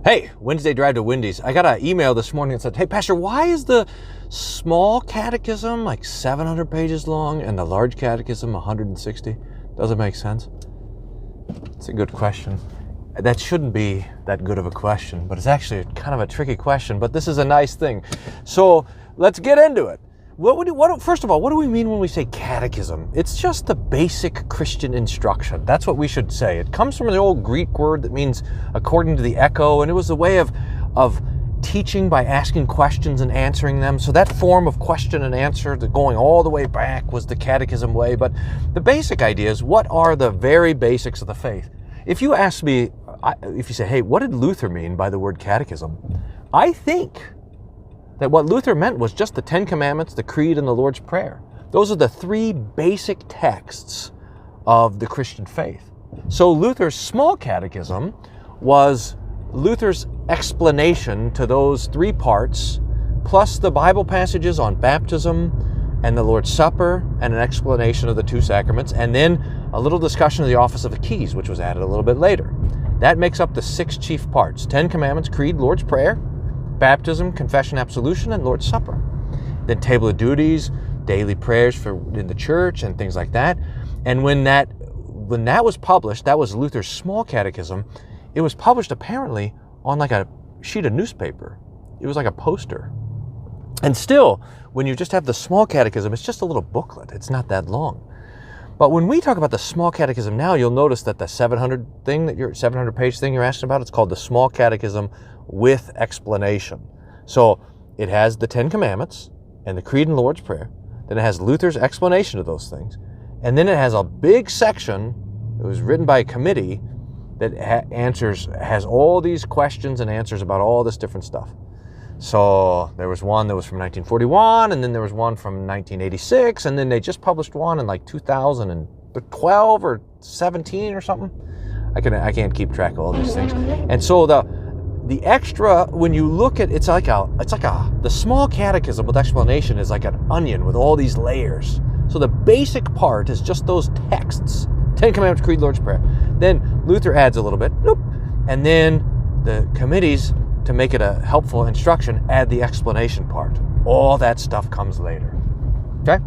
Hey, Wednesday drive to Wendy's. I got an email this morning that said, hey, Pastor, why is the small catechism like 700 pages long and the large catechism 160? Doesn't make sense. It's a good question. That shouldn't be that good of a question, but it's actually kind of a tricky question, but this is a nice thing. So let's get into it. First of all, what do we mean when we say catechism? It's just the basic Christian instruction. That's what we should say. It comes from the old Greek word that means according to the echo, and it was a way of teaching by asking questions and answering them. So that form of question and answer, going all the way back, was the catechism way. But the basic idea is, what are the very basics of the faith? If you ask me, if you say, hey, what did Luther mean by the word catechism? I think that what Luther meant was just the Ten Commandments, the Creed, and the Lord's Prayer. Those are the three basic texts of the Christian faith. So Luther's small catechism was Luther's explanation to those three parts, plus the Bible passages on baptism and the Lord's Supper, and an explanation of the two sacraments, and then a little discussion of the office of the keys, which was added a little bit later. That makes up the six chief parts: Ten Commandments, Creed, Lord's Prayer, baptism, confession, absolution, and Lord's Supper. Then table of duties, daily prayers in the church, and things like that. And when that was published, that was Luther's small catechism. It was published apparently on like a sheet of newspaper. It was like a poster. And still, when you just have the small catechism, it's just a little booklet. It's not that long. But when we talk about the small catechism now, you'll notice that the 700-page thing you're asking about, it's called the small catechism with explanation. So it has the Ten Commandments and the Creed and Lord's Prayer. Then it has Luther's explanation of those things. And then it has a big section that was written by a committee that has all these questions and answers about all this different stuff. So there was one that was from 1941, and then there was one from 1986, and then they just published one in like 2012 or 17 or something. I can't keep track of all these things. And so the extra, when you look at, the small catechism with explanation is like an onion with all these layers. So the basic part is just those texts: Ten Commandments, Creed, Lord's Prayer. Then Luther adds a little bit, and then the committees, to make it a helpful instruction, add the explanation part. All that stuff comes later. Okay?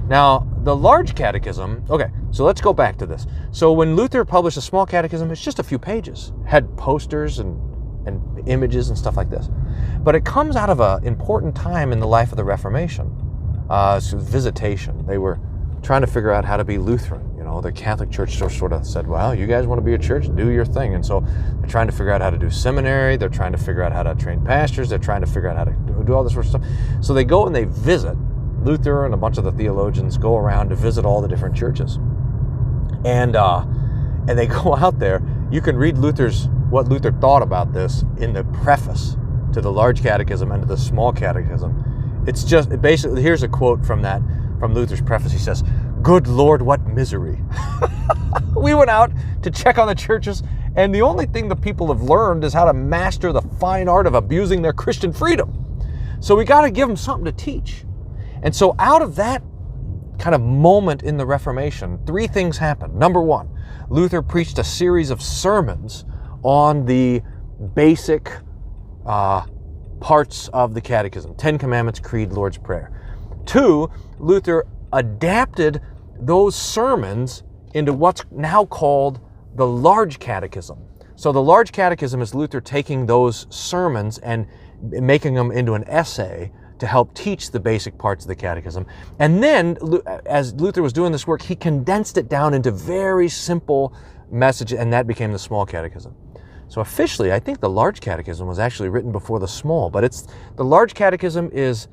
Now, the large catechism, okay, so let's go back to this. So when Luther published a small catechism, it's just a few pages. It had posters and images and stuff like this. But it comes out of an important time in the life of the Reformation. So visitation. They were trying to figure out how to be Lutheran. The Catholic Church sort of said, well, you guys want to be a church, do your thing. And so they're trying to figure out how to do seminary. They're trying to figure out how to train pastors. They're trying to figure out how to do all this sort of stuff. So they go and they visit. Luther and a bunch of the theologians go around to visit all the different churches. And they go out there. You can read what Luther thought about this in the preface to the large catechism and to the small catechism. It's just, basically, here's a quote from Luther's preface. He says, "Good Lord, what misery." We went out to check on the churches, and the only thing the people have learned is how to master the fine art of abusing their Christian freedom. So we got to give them something to teach. And so out of that kind of moment in the Reformation, three things happened. Number one, Luther preached a series of sermons on the basic parts of the catechism: Ten Commandments, Creed, Lord's Prayer. Two, Luther adapted those sermons into what's now called the large catechism. So the large catechism is Luther taking those sermons and making them into an essay to help teach the basic parts of the catechism. And then, as Luther was doing this work, he condensed it down into very simple messages, and that became the small catechism. So officially, I think the large catechism was actually written before the small, but the large catechism is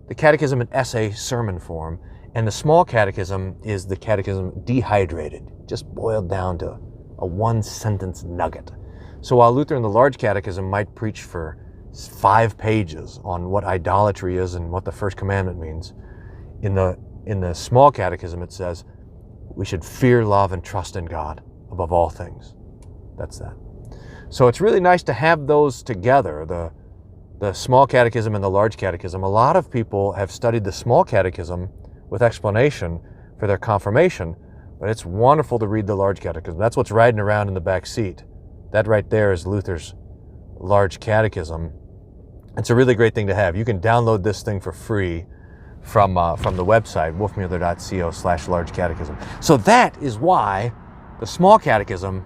the catechism in essay sermon form, and the small catechism is the catechism dehydrated, just boiled down to a one-sentence nugget. So while Luther in the large catechism might preach for 5 pages on what idolatry is and what the first commandment means, in the small catechism it says we should fear, love, and trust in God above all things. That's that. So it's really nice to have those together, the small catechism and the large catechism. A lot of people have studied the small catechism with explanation for their confirmation, but it's wonderful to read the large catechism. That's what's riding around in the back seat. That right there is Luther's Large Catechism. It's a really great thing to have. You can download this thing for free from the website, wolfmueller.co/large catechism. So that is why the small catechism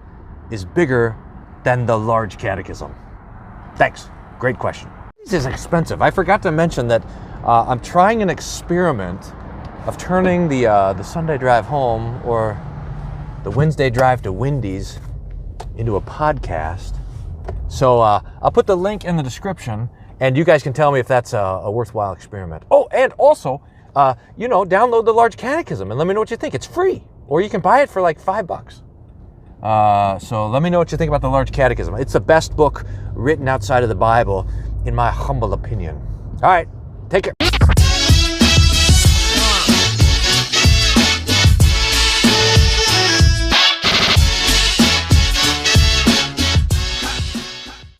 is bigger than the large catechism. Thanks. Great question. This is expensive. I forgot to mention that I'm trying an experiment of turning the Sunday drive home or the Wednesday drive to Wendy's into a podcast. So I'll put the link in the description, and you guys can tell me if that's a worthwhile experiment. Oh, and also, download the Large Catechism and let me know what you think. It's free, or you can buy it for like $5. So let me know what you think about the Large Catechism. It's the best book written outside of the Bible, in my humble opinion. All right, take care.